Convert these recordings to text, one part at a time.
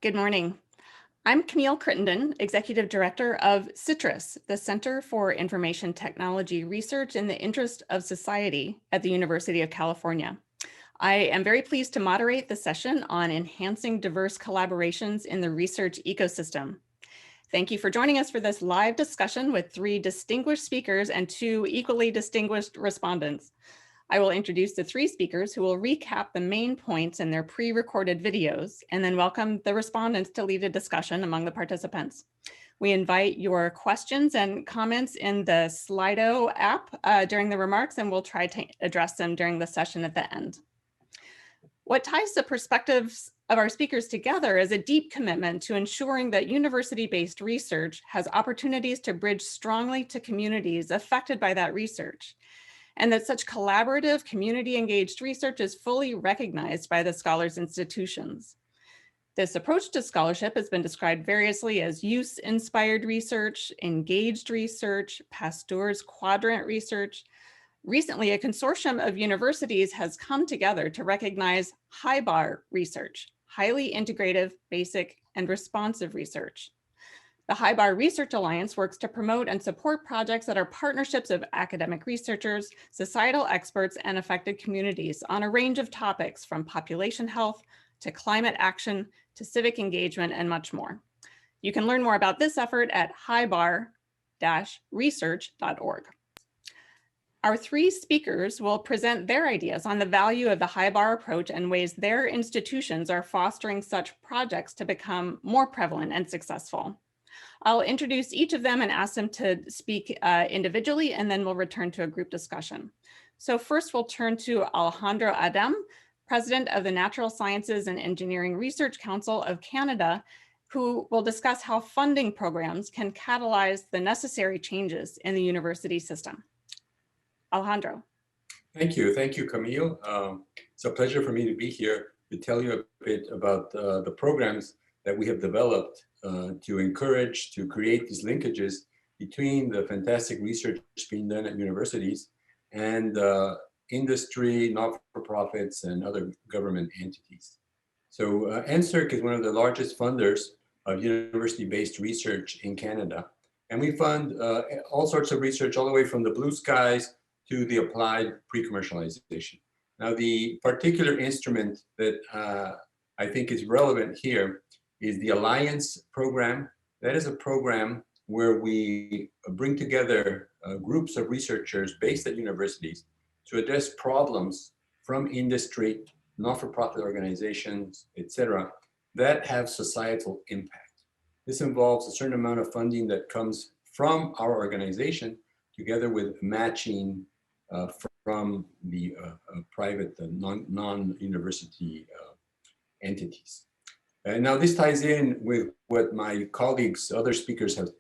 Good morning. I'm Camille Crittenden, Executive Director of CITRIS, the Center for Information Technology Research in the Interest of Society at the University of California. I am very pleased to moderate the session on enhancing diverse collaborations in the research ecosystem. Thank you for joining us for this live discussion with 3 distinguished speakers and 2 equally distinguished respondents. I will introduce the 3 speakers who will recap the main points in their pre-recorded videos and then welcome the respondents to lead a discussion among the participants. We invite your questions and comments in the Slido app during the remarks, and we'll try to address them during the session at the end. What ties the perspectives of our speakers together is a deep commitment to ensuring that university-based research has opportunities to bridge strongly to communities affected by that research, and that such collaborative, community-engaged research is fully recognized by the scholars' institutions. This approach to scholarship has been described variously as use-inspired research, engaged research, Pasteur's quadrant research. Recently, a consortium of universities has come together to recognize HIBAR research, highly integrative, basic, and responsive research. The HIBAR Research Alliance works to promote and support projects that are partnerships of academic researchers, societal experts, and affected communities on a range of topics from population health to climate action to civic engagement and much more. You can learn more about this effort at hibar-research.org. Our 3 speakers will present their ideas on the value of the HIBAR approach and ways their institutions are fostering such projects to become more prevalent and successful. I'll introduce each of them and ask them to speak individually, and then we'll return to a group discussion. So first we'll turn to Alejandro Adem, President of the Natural Sciences and Engineering Research Council of Canada, who will discuss how funding programs can catalyze the necessary changes in the university system. Alejandro. Thank you, Camille. It's a pleasure for me to be here to tell you a bit about the programs that we have developed to encourage, to create these linkages between the fantastic research being done at universities and industry, not-for-profits, and other government entities. So NSERC is one of the largest funders of university-based research in Canada. And we fund all sorts of research, all the way from the blue skies to the applied pre-commercialization. Now, the particular instrument that I think is relevant here is the Alliance program. That is a program where we bring together groups of researchers based at universities to address problems from industry, not-for-profit organizations, etc., that have societal impact. This involves a certain amount of funding that comes from our organization together with matching from the private non-university entities. And now this ties in with what my colleagues, other speakers have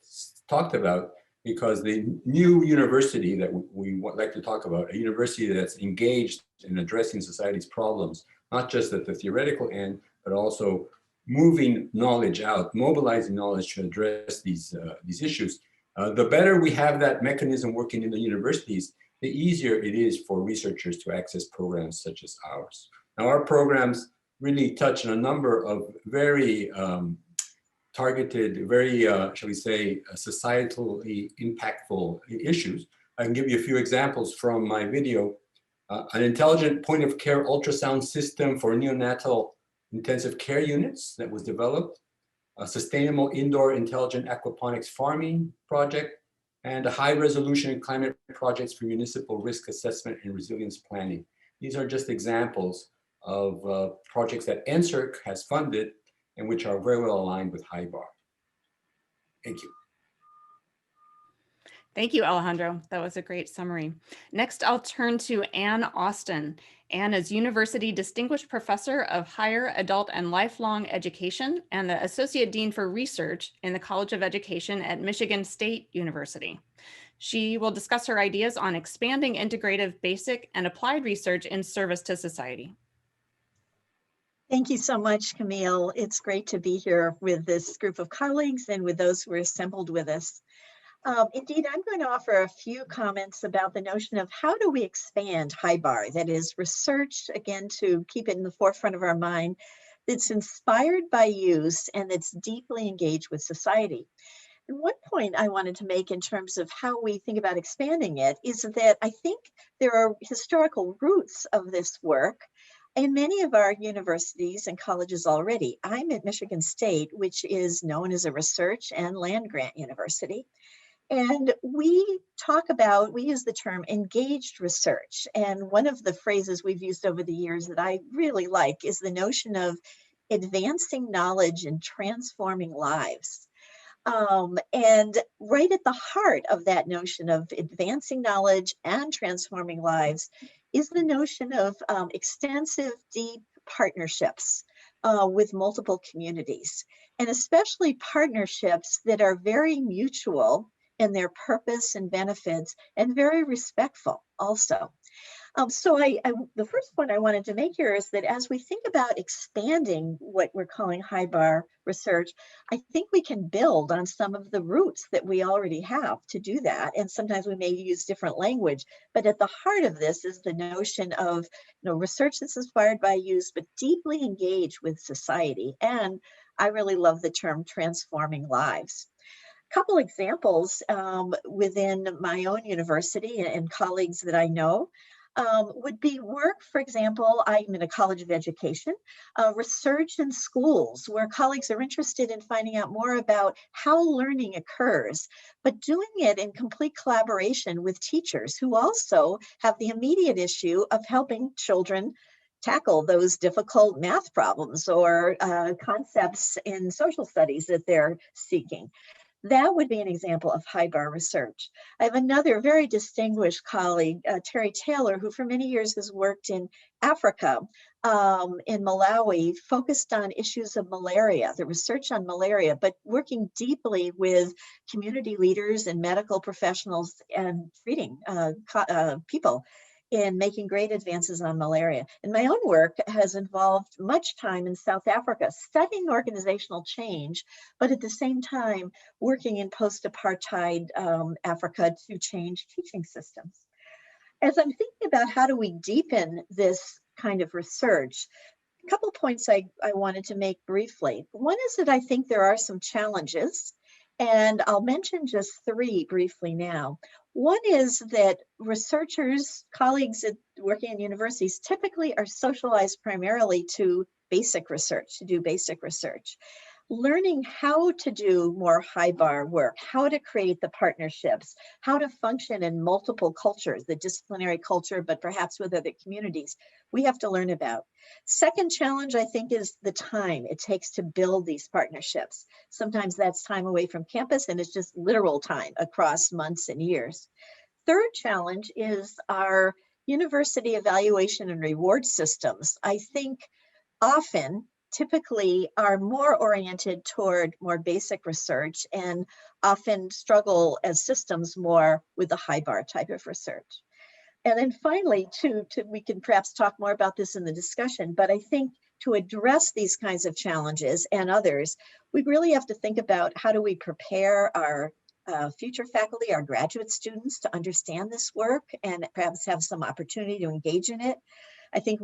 talked about, because the new university that we like to talk about, a university that's engaged in addressing society's problems, not just at the theoretical end, but also moving knowledge out, mobilizing knowledge to address these issues. The better we have that mechanism working in the universities, the easier it is for researchers to access programs such as ours. Now, our programs really touch on a number of very targeted, very, shall we say, societally impactful issues. I can give you a few examples from my video. An intelligent point-of-care ultrasound system for neonatal intensive care units that was developed, a sustainable indoor intelligent aquaponics farming project, and a high-resolution climate projects for municipal risk assessment and resilience planning. These are just examples of projects that NSERC has funded and which are very well aligned with HIBAR. Thank you. Thank you, Alejandro. That was a great summary. Next, I'll turn to Anne Austin. Anne is University Distinguished Professor of Higher Adult and Lifelong Education and the Associate Dean for Research in the College of Education at Michigan State University. She will discuss her ideas on expanding integrative basic and applied research in service to society. Thank you so much, Camille. It's great to be here with this group of colleagues and with those who are assembled with us. Indeed, I'm going to offer a few comments about the notion of how do we expand HIBAR, that is research, again, to keep it in the forefront of our mind, that's inspired by use and that's deeply engaged with society. And one point I wanted to make in terms of how we think about expanding it is that I think there are historical roots of this work in many of our universities and colleges already. I'm at Michigan State, which is known as a research and land grant university. And we use the term engaged research. And one of the phrases we've used over the years that I really like is the notion of advancing knowledge and transforming lives. And right at the heart of that notion of advancing knowledge and transforming lives is the notion of extensive, deep partnerships with multiple communities, and especially partnerships that are very mutual in their purpose and benefits and very respectful also. The first point I wanted to make here is that as we think about expanding what we're calling HIBAR research, I think we can build on some of the roots that we already have to do that. And sometimes we may use different language, but at the heart of this is the notion of research that's inspired by use, but deeply engaged with society. And I really love the term transforming lives. Couple examples within my own university and colleagues that I know would be work, for example, I'm in a college of education, research in schools where colleagues are interested in finding out more about how learning occurs, but doing it in complete collaboration with teachers who also have the immediate issue of helping children tackle those difficult math problems or concepts in social studies that they're seeking. That would be an example of HIBAR research. I have another very distinguished colleague, Terry Taylor, who for many years has worked in Africa, in Malawi, focused on issues of malaria, the research on malaria, but working deeply with community leaders and medical professionals and treating people in making great advances on malaria. And my own work has involved much time in South Africa, studying organizational change, but at the same time, working in post-apartheid Africa to change teaching systems. As I'm thinking about how do we deepen this kind of research, a couple points I wanted to make briefly. One is that I think there are some challenges, and I'll mention just three briefly now. One is that researchers, colleagues working in universities typically are socialized primarily to basic research, to do basic research. Learning how to do more HIBAR work, how to create the partnerships, how to function in multiple cultures, the disciplinary culture, but perhaps with other communities, we have to learn about. Second challenge, I think, is the time it takes to build these partnerships. Sometimes that's time away from campus, and it's just literal time across months and years. Third challenge is our university evaluation and reward systems. I think often typically are more oriented toward more basic research and often struggle as systems more with the HIBAR type of research. And then finally, we can perhaps talk more about this in the discussion, but I think to address these kinds of challenges and others, we really have to think about how do we prepare our future faculty, our graduate students to understand this work and perhaps have some opportunity to engage in it. I think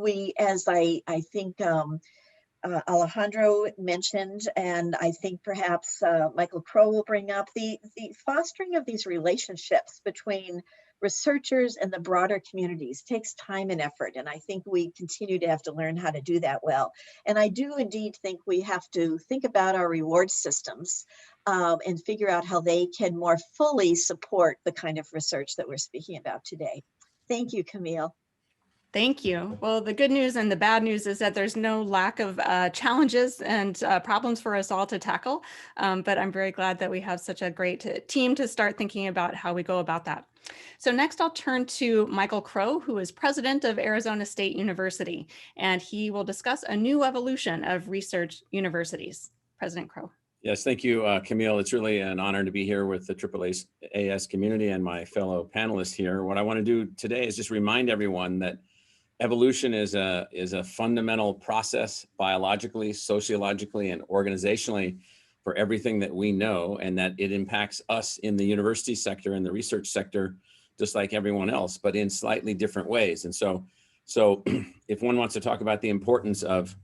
Alejandro mentioned, and I think perhaps Michael Crowe will bring up, the fostering of these relationships between researchers and the broader communities takes time and effort, and I think we continue to have to learn how to do that well. And I do indeed think we have to think about our reward systems and figure out how they can more fully support the kind of research that we're speaking about today. Thank you, Camille. Thank you. Well, the good news and the bad news is that there's no lack of challenges and problems for us all to tackle. But I'm very glad that we have such a great team to start thinking about how we go about that. So next I'll turn to Michael Crowe, who is president of Arizona State University, and he will discuss a new evolution of research universities. President Crowe. Yes, thank you, Camille. It's really an honor to be here with the AAAS community and my fellow panelists here. What I want to do today is just remind everyone that evolution is a fundamental process biologically, sociologically, and organizationally for everything that we know, and that it impacts us in the university sector and the research sector, just like everyone else, but in slightly different ways. And so if one wants to talk about the importance of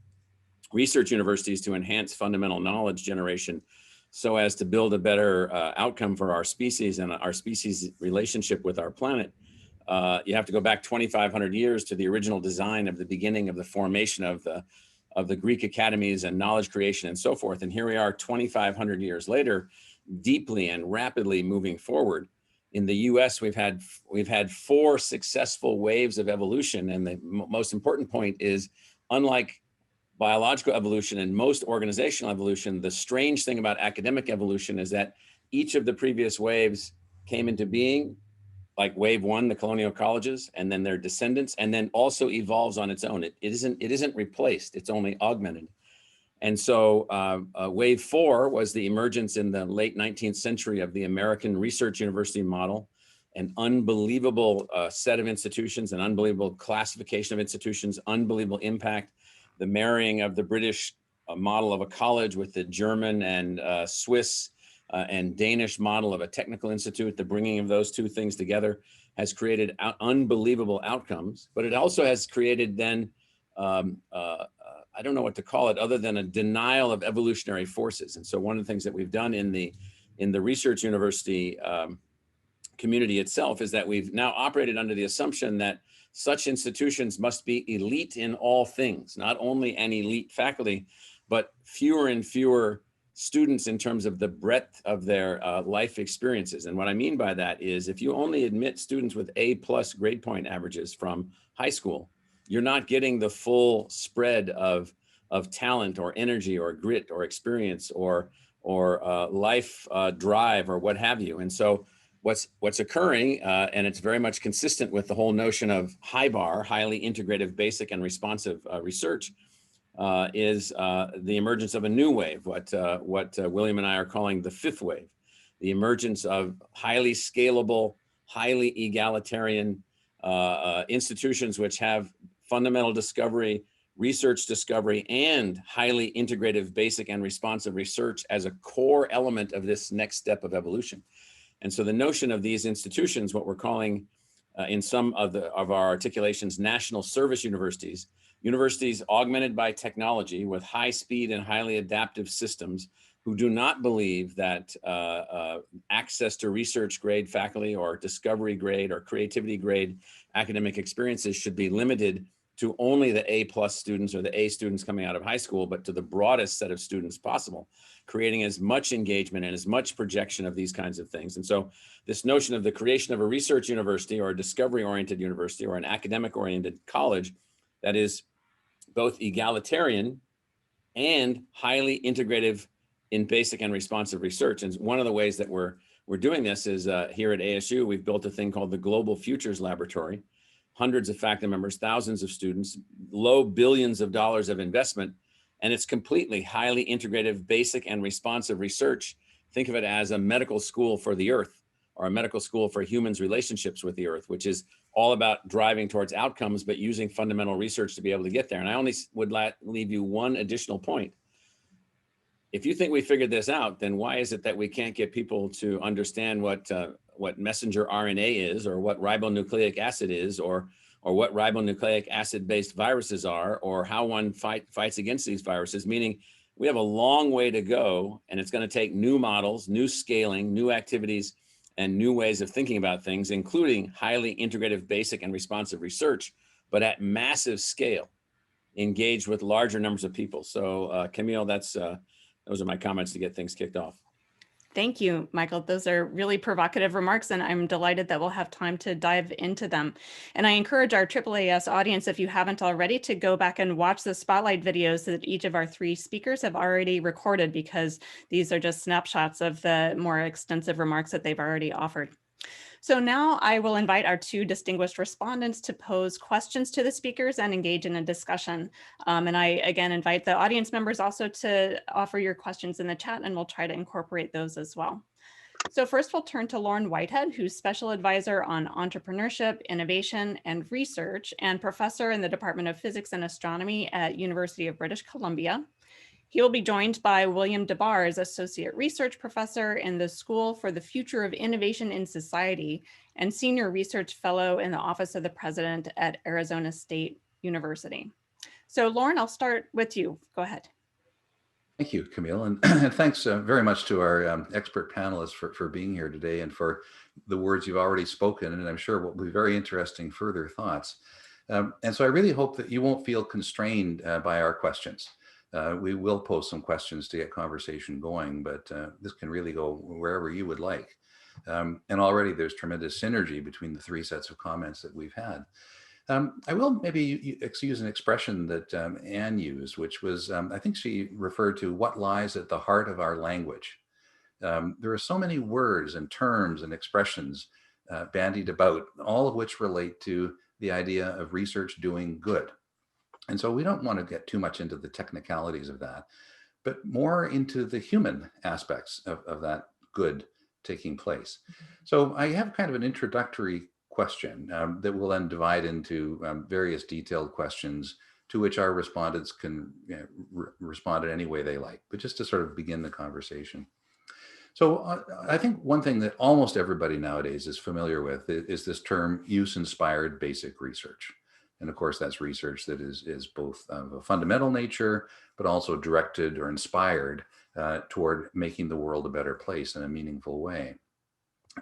research universities to enhance fundamental knowledge generation so as to build a better outcome for our species and our species' relationship with our planet. You have to go back 2,500 years to the original design of the beginning of the formation of the Greek academies and knowledge creation and so forth. And here we are 2,500 years later, deeply and rapidly moving forward. In the US, we've had 4 successful waves of evolution. And the most important point is, unlike biological evolution and most organizational evolution, the strange thing about academic evolution is that each of the previous waves came into being, like wave 1, the colonial colleges, and then their descendants, and then also evolves on its own. It isn't replaced, it's only augmented. And so wave 4 was the emergence in the late 19th century of the American Research University model, an unbelievable set of institutions, an unbelievable classification of institutions, unbelievable impact, the marrying of the British model of a college with the German and Swiss and Danish model of a technical institute. The bringing of those two things together has created unbelievable outcomes, but it also has created then, I don't know what to call it other than a denial of evolutionary forces. And so one of the things that we've done in the research university community itself is that we've now operated under the assumption that such institutions must be elite in all things, not only an elite faculty, but fewer and fewer students in terms of the breadth of their life experiences. And what I mean by that is, if you only admit students with A+ grade point averages from high school, you're not getting the full spread of talent or energy or grit or experience or life drive or what have you. And so what's occurring, and it's very much consistent with the whole notion of HIBAR, highly integrative, basic, and responsive research, is the emergence of a new wave, what William and I are calling the 5th wave, the emergence of highly scalable, highly egalitarian institutions which have fundamental discovery, research discovery, and highly integrative, basic, and responsive research as a core element of this next step of evolution. And so the notion of these institutions, what we're calling in some of our articulations, national service universities, universities augmented by technology with high speed and highly adaptive systems, who do not believe that access to research grade faculty or discovery grade or creativity grade academic experiences should be limited to only the A+ students or the A students coming out of high school, but to the broadest set of students possible, creating as much engagement and as much projection of these kinds of things. And so this notion of the creation of a research university or a discovery-oriented university or an academic-oriented college that is both egalitarian and highly integrative in basic and responsive research. And one of the ways that we're doing this is here at ASU, we've built a thing called the Global Futures Laboratory, hundreds of faculty members, thousands of students, low billions of dollars of investment, and it's completely highly integrative, basic, and responsive research. Think of it as a medical school for the earth, or a medical school for humans' relationships with the earth, which is all about driving towards outcomes, but using fundamental research to be able to get there. And I only would leave you one additional point. If you think we figured this out, then why is it that we can't get people to understand what messenger RNA is, or what ribonucleic acid is, or what ribonucleic acid-based viruses are, or how one fights against these viruses? Meaning, we have a long way to go, and it's going to take new models, new scaling, new activities, and new ways of thinking about things, including highly integrative, basic, and responsive research, but at massive scale, engaged with larger numbers of people. So Camille, those are my comments to get things kicked off. Thank you, Michael. Those are really provocative remarks, and I'm delighted that we'll have time to dive into them. And I encourage our AAAS audience, if you haven't already, to go back and watch the spotlight videos that each of our 3 speakers have already recorded, because these are just snapshots of the more extensive remarks that they've already offered. So now I will invite our 2 distinguished respondents to pose questions to the speakers and engage in a discussion. And I again invite the audience members also to offer your questions in the chat, and we'll try to incorporate those as well. So first we'll turn to Lauren Whitehead, who's Special Advisor on Entrepreneurship, Innovation, and Research, and Professor in the Department of Physics and Astronomy at University of British Columbia. He will be joined by William DeBars, Associate Research Professor in the School for the Future of Innovation in Society and Senior Research Fellow in the Office of the President at Arizona State University. So Lauren, I'll start with you. Go ahead. Thank you, Camille, and thanks very much to our expert panelists for being here today and for the words you've already spoken, and I'm sure will be very interesting further thoughts. And so I really hope that you won't feel constrained by our questions. We will pose some questions to get conversation going, but this can really go wherever you would like. And already there's tremendous synergy between the three sets of comments that we've had. I will maybe use an expression that Anne used, which was, I think she referred to what lies at the heart of our language. There are so many words and terms and expressions bandied about, all of which relate to the idea of research doing good. And so we don't want to get too much into the technicalities of that, but more into the human aspects of that good taking place. So I have kind of an introductory question that will then divide into various detailed questions to which our respondents can respond in any way they like, but just to sort of begin the conversation. So I think one thing that almost everybody nowadays is familiar with is this term use-inspired basic research. And of course, that's research that is both of a fundamental nature, but also directed or inspired toward making the world a better place in a meaningful way.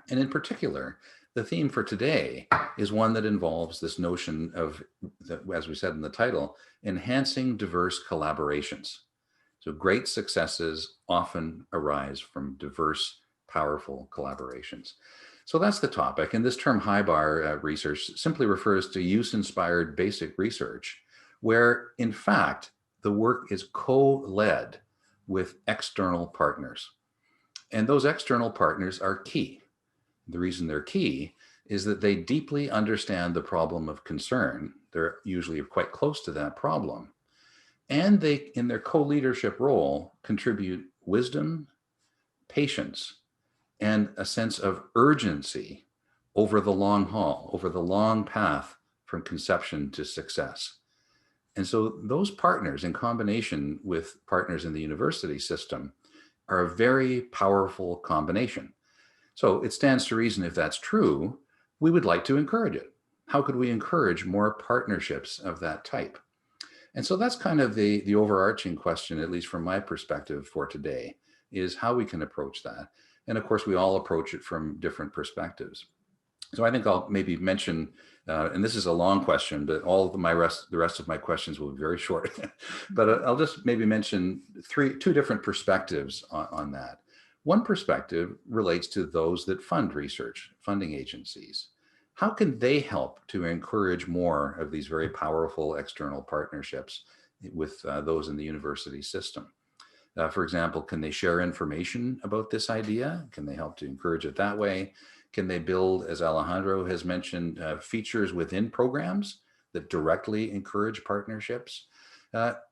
And in particular, the theme for today is one that involves this notion of, as we said in the title, enhancing diverse collaborations. So great successes often arise from diverse, powerful collaborations. So that's the topic. And this term HIBAR research simply refers to use-inspired basic research, where in fact, the work is co-led with external partners. And those external partners are key. The reason they're key is that they deeply understand the problem of concern. They're usually quite close to that problem. And they, in their co-leadership role, contribute wisdom, patience, and a sense of urgency over the long haul, over the long path from conception to success. And so those partners, in combination with partners in the university system, are a very powerful combination. So it stands to reason, if that's true, we would like to encourage it. How could we encourage more partnerships of that type? And so that's kind of the overarching question, at least from my perspective for today, is how we can approach that. And of course, we all approach it from different perspectives. So I think I'll maybe mention, and this is a long question, but all of the rest of my questions will be very short. But I'll just maybe mention two different perspectives on that. One perspective relates to those that fund research, funding agencies. How can they help to encourage more of these very powerful external partnerships with those in the university system? For example, can they share information about this idea? Can they help to encourage it that way? Can they build, as Alejandro has mentioned, features within programs that directly encourage partnerships?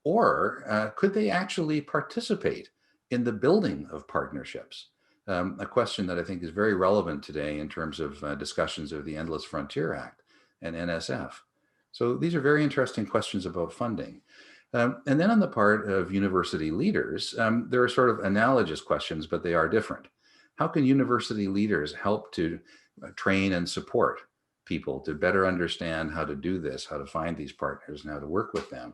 Or could they actually participate in the building of partnerships? A question that I think is very relevant today in terms of discussions of the Endless Frontier Act and NSF. So these are very interesting questions about funding. And then on the part of university leaders, there are sort of analogous questions, but they are different. How can university leaders help to train and support people to better understand how to do this, how to find these partners and how to work with them?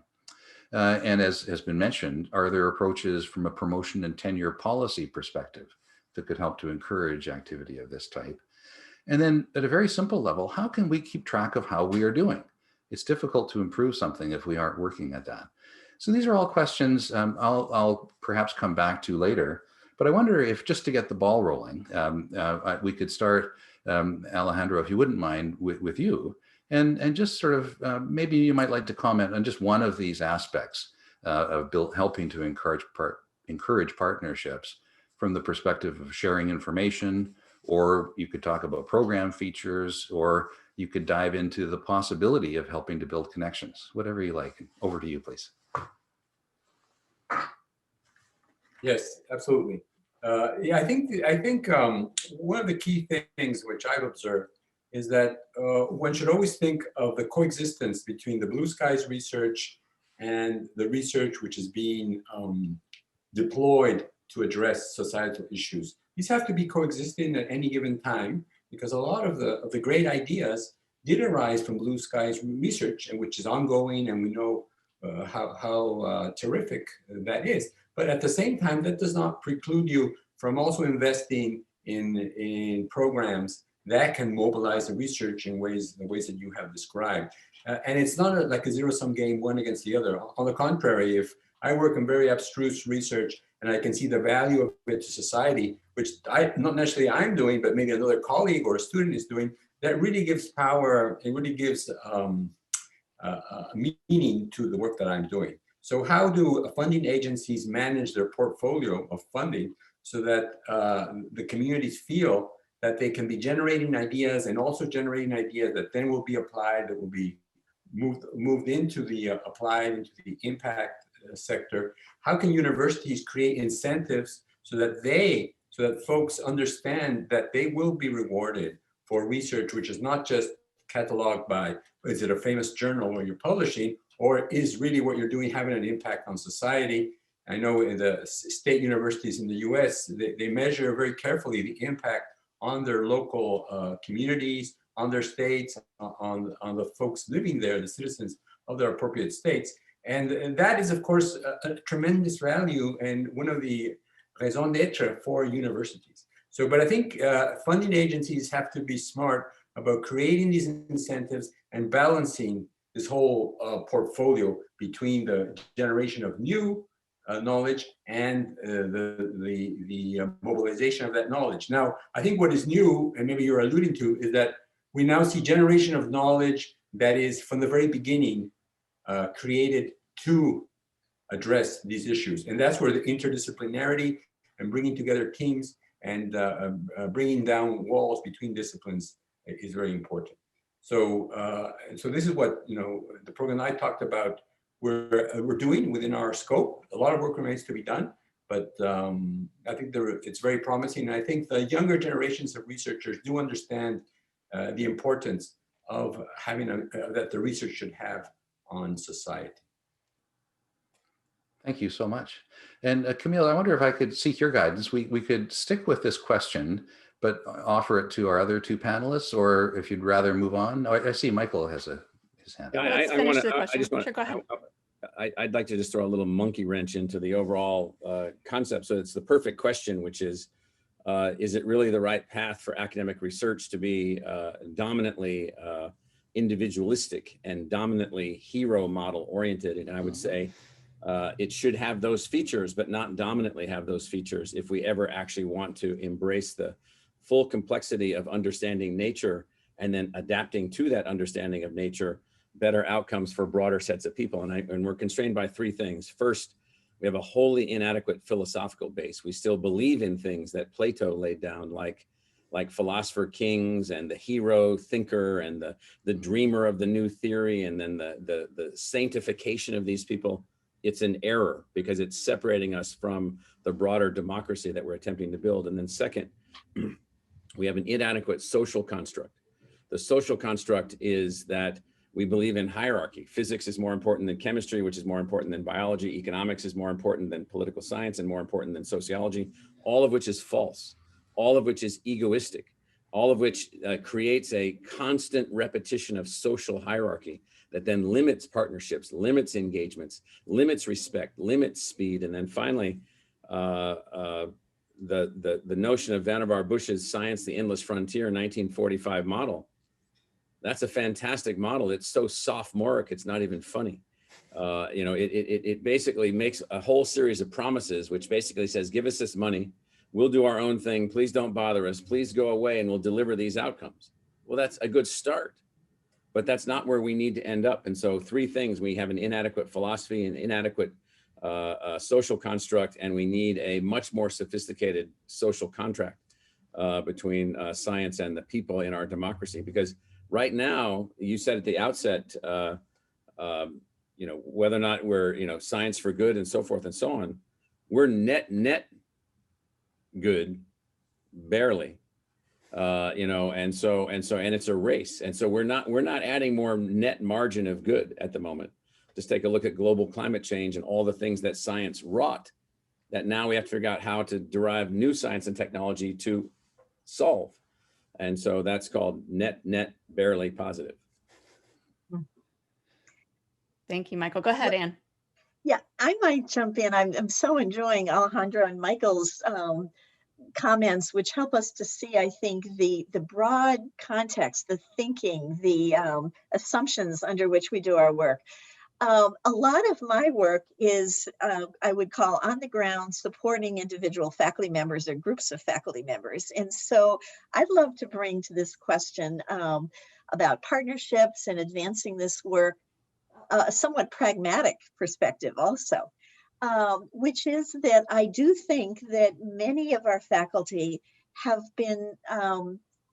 And as has been mentioned, are there approaches from a promotion and tenure policy perspective that could help to encourage activity of this type? And then at a very simple level, how can we keep track of how we are doing? It's difficult to improve something if we aren't working at that. So these are all questions I'll perhaps come back to later, but I wonder if just to get the ball rolling, we could start, Alejandro, if you wouldn't mind, with you. And just sort of, maybe you might like to comment on just one of these aspects of helping to encourage partnerships from the perspective of sharing information, or you could talk about program features, or you could dive into the possibility of helping to build connections, whatever you like. Over to you, please. Yes, absolutely. Yeah, I think one of the key things which I've observed is that one should always think of the coexistence between the blue skies research and the research which is being deployed to address societal issues. These have to be coexisting at any given time, because a lot of the great ideas did arise from blue skies research, and which is ongoing, and we know how terrific that is. But at the same time, that does not preclude you from also investing in programs that can mobilize the research in the ways that you have described. And it's not like a zero-sum game, one against the other. On the contrary, if I work in very abstruse research and I can see the value of it to society, which not necessarily I'm doing, but maybe another colleague or a student is doing, that really gives power, it really gives meaning to the work that I'm doing. So how do funding agencies manage their portfolio of funding so that the communities feel that they can be generating ideas and also generating ideas that then will be applied, that will be moved into the applied into the impact sector? How can universities create incentives so that folks understand that they will be rewarded for research which is not just cataloged by, is it a famous journal where you're publishing, or is really what you're doing having an impact on society? I know in the state universities in the US, they measure very carefully the impact on their local communities, on their states, on the folks living there, the citizens of their appropriate states. And that is, of course, a tremendous value and one of the raison d'etre for universities. So, but I think funding agencies have to be smart about creating these incentives and balancing this whole portfolio between the generation of new knowledge and the mobilization of that knowledge. Now, I think what is new, and maybe you're alluding to, is that we now see generation of knowledge that is from the very beginning created to address these issues. And that's where the interdisciplinarity and bringing together teams and bringing down walls between disciplines is very important. So, so this is what, the program I talked about, we're doing within our scope. A lot of work remains to be done, but I think it's very promising. And I think the younger generations of researchers do understand the importance of having that the research should have on society. Thank you so much. And Camille, I wonder if I could seek your guidance. We could stick with this question, but offer it to our other two panelists, or if you'd rather move on. Oh, I see Michael has his hand. Yeah, let's finish the question. I'd like to just throw a little monkey wrench into the overall concept. So it's the perfect question, which is it really the right path for academic research to be dominantly individualistic and dominantly hero model oriented? And I would say it should have those features, but not dominantly have those features if we ever actually want to embrace the full complexity of understanding nature and then adapting to that understanding of nature better outcomes for broader sets of people. And we're constrained by three things. First, we have a wholly inadequate philosophical base. We still believe in things that Plato laid down, like philosopher kings and the hero thinker and the dreamer of the new theory, and then the sanctification of these people. It's an error because it's separating us from the broader democracy that we're attempting to build. And then second, we have an inadequate social construct. The social construct is that we believe in hierarchy. Physics is more important than chemistry, which is more important than biology. Economics is more important than political science and more important than sociology, all of which is false, all of which is egoistic, all of which creates a constant repetition of social hierarchy that then limits partnerships, limits engagements, limits respect, limits speed. And then finally, the notion of Vannevar Bush's Science, the Endless Frontier 1945 model. That's a fantastic model. It's so sophomoric, it's not even funny. It basically makes a whole series of promises, which basically says, give us this money, we'll do our own thing, please don't bother us, please go away, and we'll deliver these outcomes. Well, that's a good start, but that's not where we need to end up. And so three things: we have an inadequate philosophy, an inadequate social construct, and we need a much more sophisticated social contract between science and the people in our democracy. Because right now, you said at the outset, whether or not we're, science for good and so forth and so on, we're net good, barely, and it's a race. And so we're not adding more net margin of good at the moment. Just take a look at global climate change and all the things that science wrought that now we have to figure out how to derive new science and technology to solve. And so that's called net barely positive. Thank you, Michael. Go ahead, Anne. Yeah, I might jump in. I'm so enjoying Alejandro and Michael's comments, which help us to see, I think, the broad context, the thinking, the assumptions under which we do our work. A lot of my work is, I would call on the ground, supporting individual faculty members or groups of faculty members. And so I'd love to bring to this question about partnerships and advancing this work a somewhat pragmatic perspective also, which is that I do think that many of our faculty have been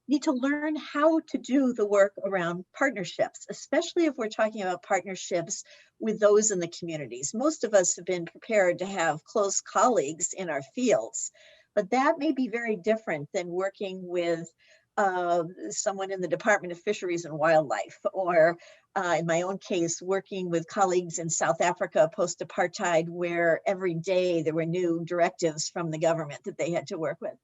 need to learn how to do the work around partnerships, especially if we're talking about partnerships with those in the communities. Most of us have been prepared to have close colleagues in our fields, but that may be very different than working with someone in the Department of Fisheries and Wildlife, or in my own case, working with colleagues in South Africa post-apartheid, where every day there were new directives from the government that they had to work with.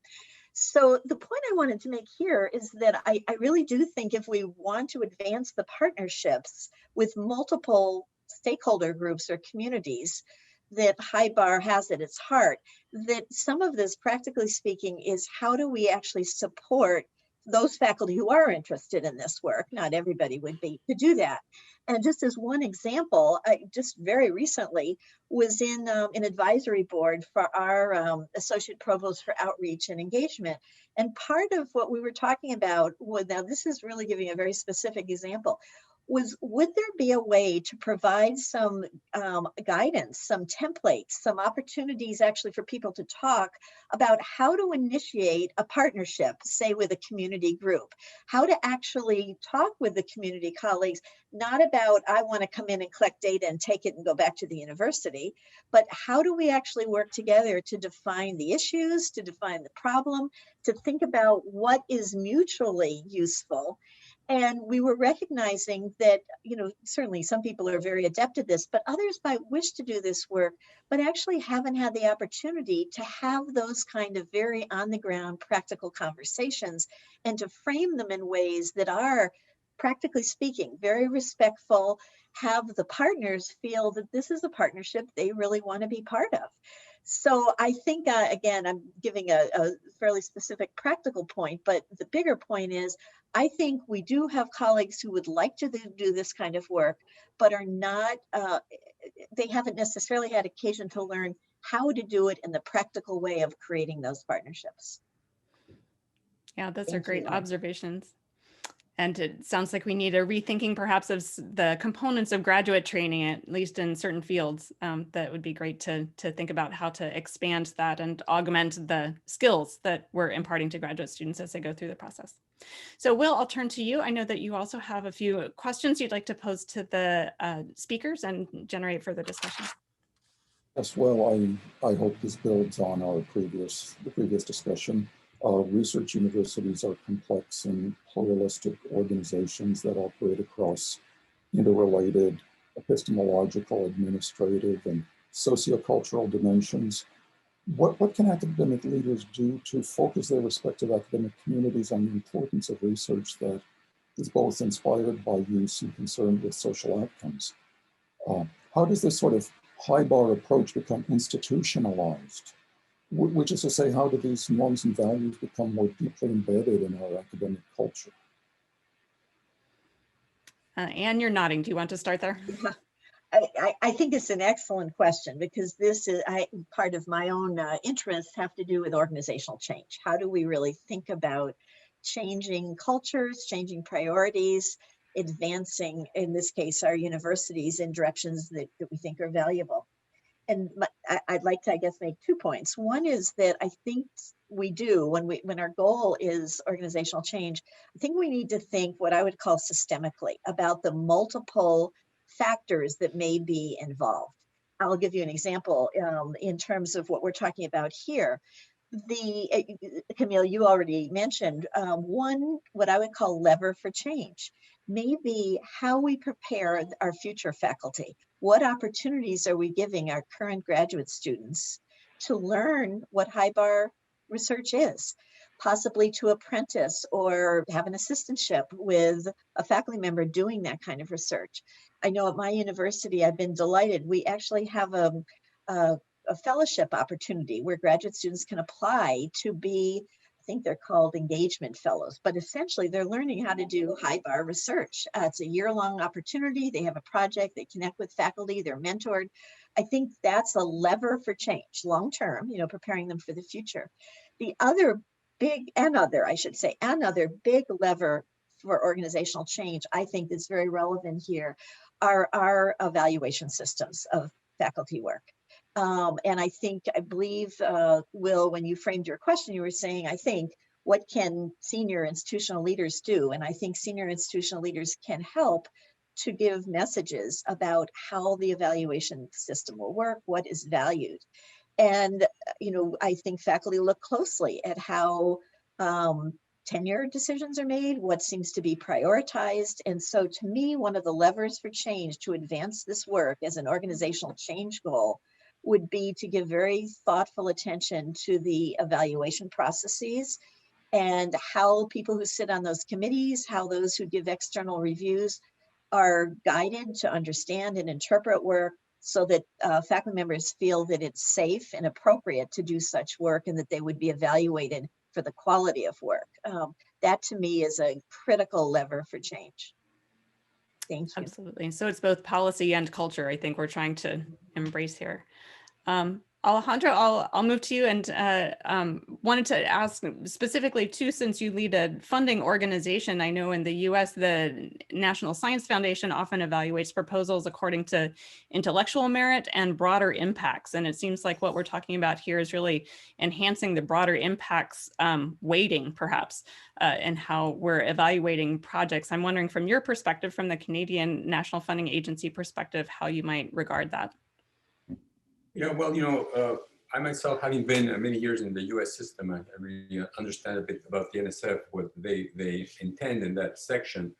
So the point I wanted to make here is that I really do think if we want to advance the partnerships with multiple stakeholder groups or communities that HIBAR has at its heart, that some of this, practically speaking, is how do we actually support those faculty who are interested in this work. Not everybody would be to do that. And just as one example, I just very recently was in an advisory board for our Associate Provost for Outreach and Engagement. And part of what we were talking about, now this is really giving a very specific example, was would there be a way to provide some guidance, some templates, some opportunities actually for people to talk about how to initiate a partnership, say with a community group, how to actually talk with the community colleagues, not about I want to come in and collect data and take it and go back to the university, but how do we actually work together to define the issues, to define the problem, to think about what is mutually useful. And we were recognizing that, you know, certainly some people are very adept at this, but others might wish to do this work, but actually haven't had the opportunity to have those kind of very on the ground practical conversations and to frame them in ways that are, practically speaking, very respectful, have the partners feel that this is a partnership they really want to be part of. So I think, again, I'm giving a fairly specific practical point, but the bigger point is, I think we do have colleagues who would like to do this kind of work, but are not, they haven't necessarily had occasion to learn how to do it in the practical way of creating those partnerships. Yeah, those are great observations. And it sounds like we need a rethinking perhaps of the components of graduate training, at least in certain fields. That would be great to think about how to expand that and augment the skills that we're imparting to graduate students as they go through the process. So Will, I'll turn to you. I know that you also have a few questions you'd like to pose to the speakers and generate further discussion. Yes, well, I hope this builds on the previous discussion. Research universities are complex and pluralistic organizations that operate across interrelated epistemological, administrative, and sociocultural dimensions. What can academic leaders do to focus their respective academic communities on the importance of research that is both inspired by use and concerned with social outcomes? How does this sort of HIBAR approach become institutionalized? Which is to say, how do these norms and values become more deeply embedded in our academic culture? Anne, you're nodding. Do you want to start there? I think it's an excellent question, because this is part of my own interests have to do with organizational change. How do we really think about changing cultures, changing priorities, advancing, in this case, our universities in directions that we think are valuable? And I'd like to, I guess, make 2 points. One is that I think we do, when our goal is organizational change, I think we need to think what I would call systemically about the multiple factors that may be involved. I'll give you an example in terms of what we're talking about here. Camille, you already mentioned one, what I would call lever for change, maybe how we prepare our future faculty. What opportunities are we giving our current graduate students to learn what HIBAR research is? possibly to apprentice or have an assistantship with a faculty member doing that kind of research. I know at my university, I've been delighted. We actually have a fellowship opportunity where graduate students can apply to be, I think they're called engagement fellows, but essentially they're learning how to do HIBAR research. It's a year-long opportunity. They have a project, they connect with faculty, they're mentored. I think that's a lever for change long-term, you know, preparing them for the future. The other another big lever for organizational change, I think is very relevant here, are our evaluation systems of faculty work. And I believe, Will, when you framed your question, you were saying, I think, what can senior institutional leaders do? And I think senior institutional leaders can help to give messages about how the evaluation system will work, what is valued. And, you know, I think faculty look closely at how tenure decisions are made, what seems to be prioritized. And so to me, one of the levers for change to advance this work as an organizational change goal would be to give very thoughtful attention to the evaluation processes and how people who sit on those committees, how those who give external reviews are guided to understand and interpret work so that faculty members feel that it's safe and appropriate to do such work and that they would be evaluated for the quality of work. That to me is a critical lever for change. Thank you. Absolutely. So it's both policy and culture, I think we're trying to embrace here. Alejandro, I'll move to you and wanted to ask specifically too, since you lead a funding organization. I know in the US, the National Science Foundation often evaluates proposals according to intellectual merit and broader impacts. And it seems like what we're talking about here is really enhancing the broader impacts weighting, perhaps, and how we're evaluating projects. I'm wondering from your perspective, from the Canadian National Funding Agency perspective, how you might regard that. Yeah, well, you know, I myself, having been many years in the U.S. system, I really understand a bit about the NSF, what they intend in that section.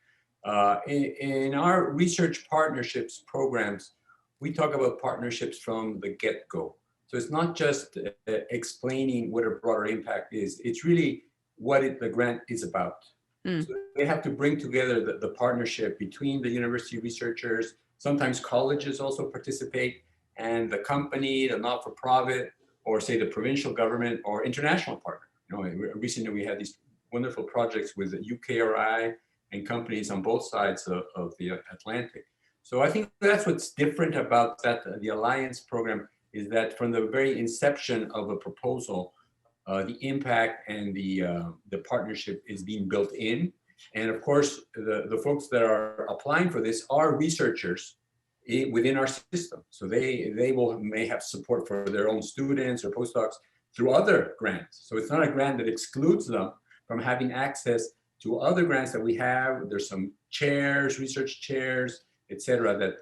In our research partnerships programs, we talk about partnerships from the get-go. So it's not just explaining what a broader impact is, it's really what the grant is about. So they have to bring together the partnership between the university researchers, sometimes colleges also participate, and the company, the not-for-profit, or say the provincial government or international partner. You know, recently we had these wonderful projects with the UKRI and companies on both sides of the Atlantic. So I think that's what's different about that. The Alliance program is that from the very inception of a proposal, the impact and the partnership is being built in. And of course, the folks that are applying for this are researchers within our system. So they may have support for their own students or postdocs through other grants. So it's not a grant that excludes them from having access to other grants that we have. There's some chairs, research chairs, et cetera,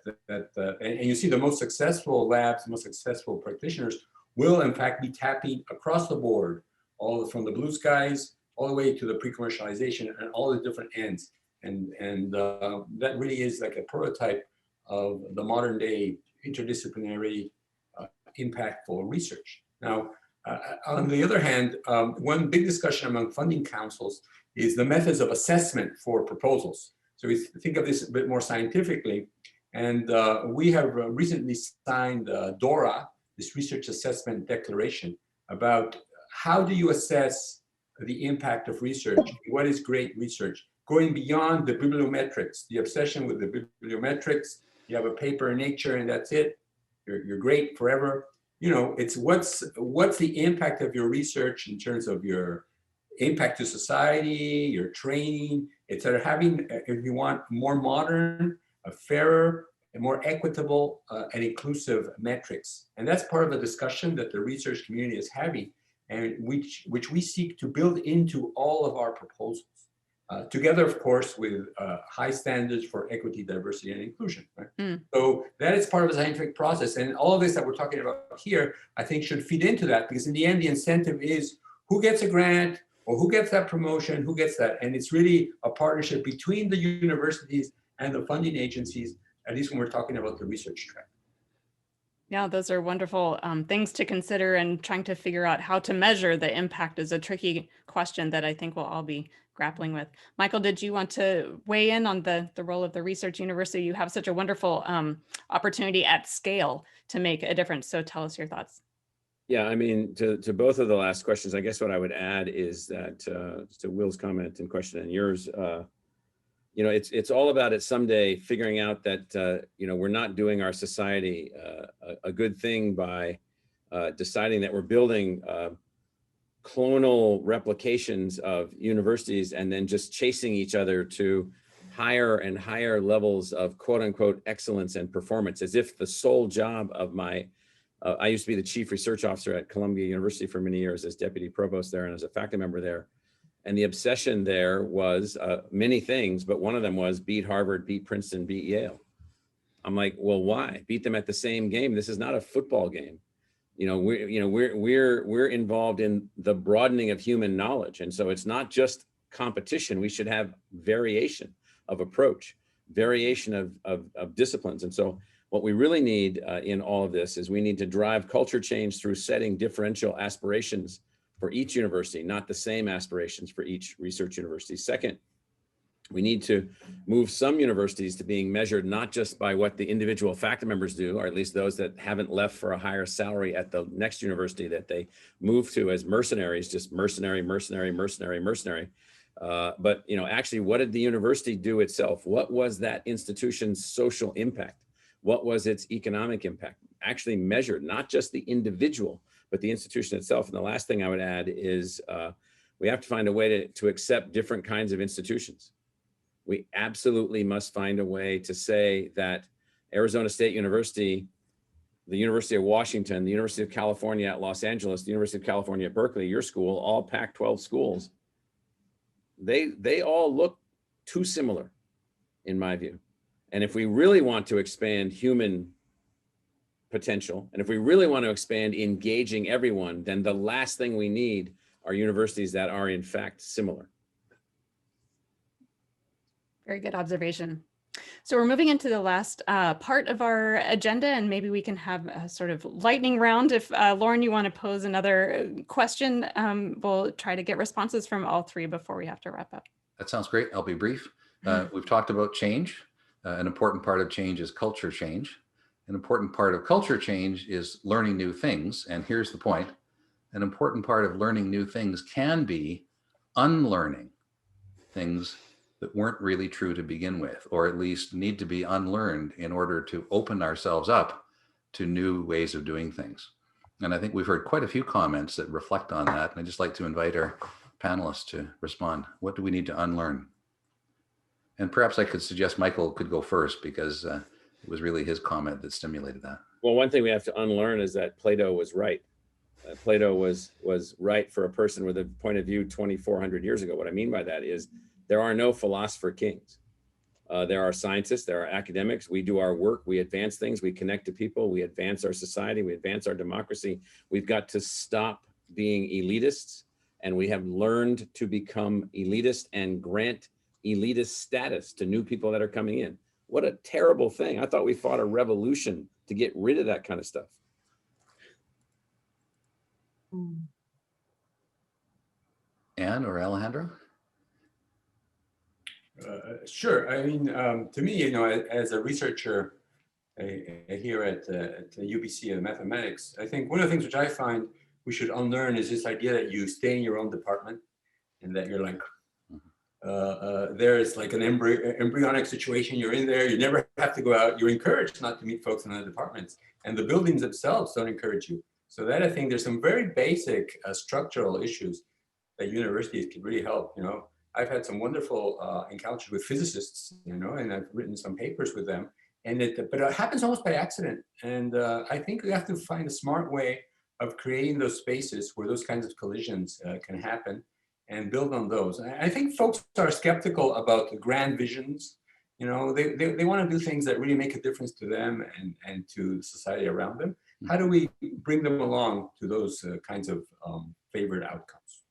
and you see the most successful labs, the most successful practitioners will in fact be tapping across the board, all from the blue skies, all the way to the pre-commercialization and all the different ends. And that really is like a prototype of the modern day interdisciplinary impactful research. Now, on the other hand, one big discussion among funding councils is the methods of assessment for proposals. So we think of this a bit more scientifically, and we have recently signed DORA, this research assessment declaration, about how do you assess the impact of research, what is great research, going beyond the bibliometrics, the obsession with the bibliometrics. You have a paper in Nature and that's it. You're great forever. You know, it's what's the impact of your research in terms of your impact to society, your training, etc. Having, if you want, more modern, a fairer, and more equitable and inclusive metrics. And that's part of the discussion that the research community is having, and which we seek to build into all of our proposals. Together, of course, with high standards for equity, diversity, and inclusion. Right? So that is part of the scientific process. And all of this that we're talking about here, I think should feed into that, because in the end, the incentive is who gets a grant or who gets that promotion, who gets that. And it's really a partnership between the universities and the funding agencies, at least when we're talking about the research track. Yeah, those are wonderful things to consider, and trying to figure out how to measure the impact is a tricky question that I think we'll all be grappling with. Michael, did you want to weigh in on the role of the research university? You have such a wonderful opportunity at scale to make a difference. So tell us your thoughts. Yeah, I mean, to both of the last questions, I guess what I would add is that to Will's comment and question and yours, you know, it's all about it someday figuring out that, you know, we're not doing our society a good thing by deciding that we're building clonal replications of universities and then just chasing each other to higher and higher levels of quote unquote excellence and performance, as if the sole job of my, I used to be the chief research officer at Columbia University for many years as deputy provost there and as a faculty member there. And the obsession there was many things, but one of them was beat Harvard, beat Princeton, beat Yale. I'm like, well, why? Beat them at the same game. This is not a football game. You know, we're involved in the broadening of human knowledge. And so it's not just competition. We should have variation of approach, variation of disciplines. And so what we really need in all of this is we need to drive culture change through setting differential aspirations for each university, not the same aspirations for each research university. Second, we need to move some universities to being measured not just by what the individual faculty members do, or at least those that haven't left for a higher salary at the next university that they move to as mercenaries, just mercenary. But you know, actually, what did the university do itself? What was that institution's social impact? What was its economic impact? Actually measured, not just the individual, but the institution itself. And the last thing I would add is we have to find a way to accept different kinds of institutions. We absolutely must find a way to say that Arizona State University, the University of Washington, the University of California at Los Angeles, the University of California at Berkeley, your school, all Pac-12 schools, they all look too similar, in my view. And if we really want to expand human potential, and if we really want to expand engaging everyone, then the last thing we need are universities that are in fact similar. Very good observation. So we're moving into the last part of our agenda, and maybe we can have a sort of lightning round. If Lauren, you want to pose another question, we'll try to get responses from all three before we have to wrap up. That sounds great. I'll be brief. We've talked about change. An important part of change is culture change. An important part of culture change is learning new things. And here's the point. An important part of learning new things can be unlearning things that weren't really true to begin with, or at least need to be unlearned in order to open ourselves up to new ways of doing things. And I think we've heard quite a few comments that reflect on that. And I'd just like to invite our panelists to respond. What do we need to unlearn? And perhaps I could suggest Michael could go first, because it was really his comment that stimulated that. Well, one thing we have to unlearn is that Plato was right. Plato was right for a person with a point of view 2,400 years ago. What I mean by that is there are no philosopher kings. There are scientists, there are academics. We do our work, we advance things, we connect to people, we advance our society, we advance our democracy. We've got to stop being elitists, and we have learned to become elitist and grant elitist status to new people that are coming in. What a terrible thing. I thought we fought a revolution to get rid of that kind of stuff. Anne or Alejandro? Sure. I mean, to me, you know, as a researcher here at the UBC in mathematics, I think one of the things which I find we should unlearn is this idea that you stay in your own department and that you're like, there's like an embryonic situation, you're in there, you never have to go out, you're encouraged not to meet folks in other departments, and the buildings themselves don't encourage you. So that, I think there's some very basic structural issues that universities can really help. You know, I've had some wonderful encounters with physicists, you know, and I've written some papers with them, and but it happens almost by accident. And I think we have to find a smart way of creating those spaces where those kinds of collisions can happen, and build on those. I think folks are skeptical about the grand visions. You know, they want to do things that really make a difference to them and to the society around them. How do we bring them along to those kinds of favored outcomes?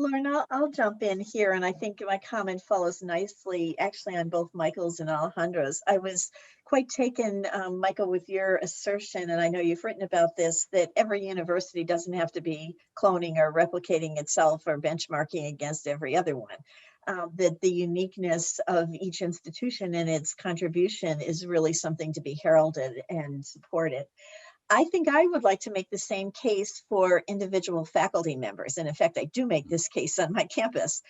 Lauren, I'll jump in here, and I think my comment follows nicely, actually, on both Michael's and Alejandro's. I was quite taken, Michael, with your assertion, and I know you've written about this, that every university doesn't have to be cloning or replicating itself or benchmarking against every other one. That the uniqueness of each institution and its contribution is really something to be heralded and supported. I think I would like to make the same case for individual faculty members. And in fact, I do make this case on my campus.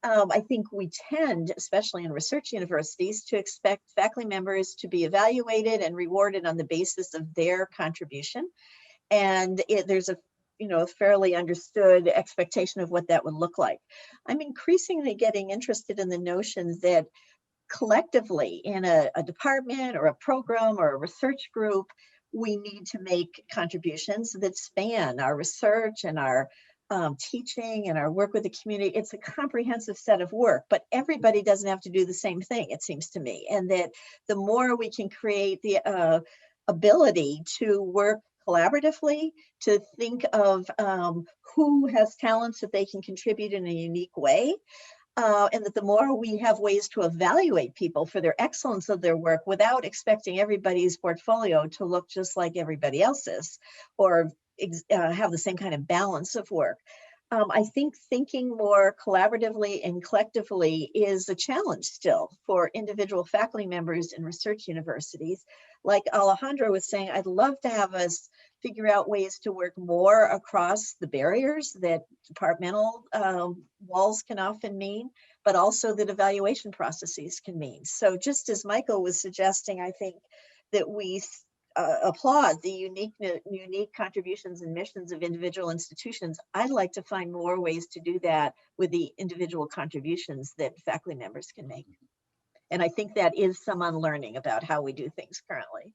I think we tend, especially in research universities, to expect faculty members to be evaluated and rewarded on the basis of their contribution. And there's a fairly understood expectation of what that would look like. I'm increasingly getting interested in the notion that collectively in a department or a program or a research group, we need to make contributions that span our research and our teaching and our work with the community. It's a comprehensive set of work, but everybody doesn't have to do the same thing, it seems to me. And that the more we can create the ability to work collaboratively, to think of who has talents that they can contribute in a unique way, and that the more we have ways to evaluate people for their excellence of their work without expecting everybody's portfolio to look just like everybody else's or have the same kind of balance of work. I think thinking more collaboratively and collectively is a challenge still for individual faculty members in research universities. Like Alejandro was saying, I'd love to have us figure out ways to work more across the barriers that departmental walls can often mean, but also that evaluation processes can mean. So just as Michael was suggesting, I think that we applaud the unique contributions and missions of individual institutions. I'd like to find more ways to do that with the individual contributions that faculty members can make. And I think that is some unlearning about how we do things currently.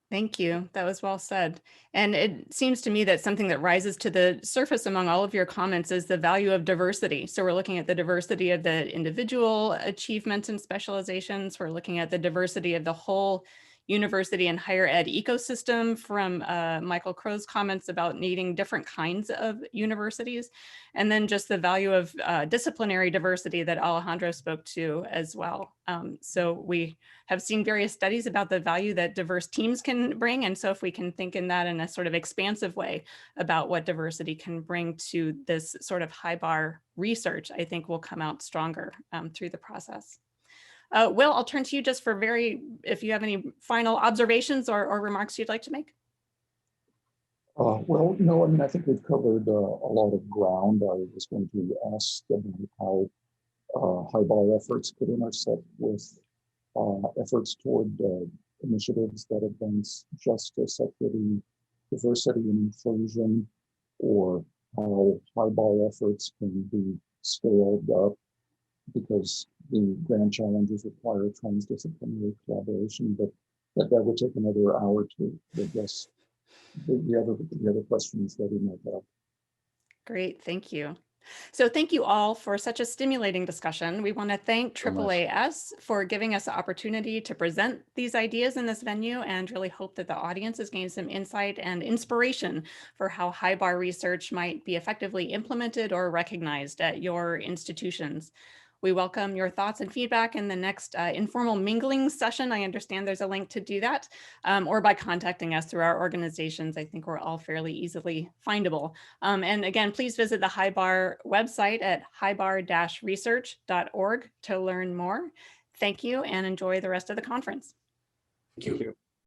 Thank you. That was well said. And it seems to me that something that rises to the surface among all of your comments is the value of diversity. So we're looking at the diversity of the individual achievements and specializations. We're looking at the diversity of the whole university and higher ed ecosystem, from Michael Crowe's comments about needing different kinds of universities, and then just the value of disciplinary diversity that Alejandro spoke to as well. So we have seen various studies about the value that diverse teams can bring. And so if we can think in that in a sort of expansive way about what diversity can bring to this sort of HIBAR research, I think we'll come out stronger through the process. Will, I'll turn to you just for if you have any final observations or remarks you'd like to make. Well, no, I mean, I think we've covered a lot of ground. I was going to ask about how HIBAR efforts could intersect with efforts toward initiatives that advance justice, equity, diversity, and inclusion, or how HIBAR efforts can be scaled up because the grand challenges require transdisciplinary collaboration, but that would take another hour to address the other questions that we might have. Great, thank you. So thank you all for such a stimulating discussion. We want to thank AAAS for giving us the opportunity to present these ideas in this venue, and really hope that the audience has gained some insight and inspiration for how HIBAR research might be effectively implemented or recognized at your institutions. We welcome your thoughts and feedback in the next informal mingling session. I understand there's a link to do that, or by contacting us through our organizations. I think we're all fairly easily findable. And again, please visit the HIBAR website at hibar-research.org to learn more. Thank you and enjoy the rest of the conference. Thank you.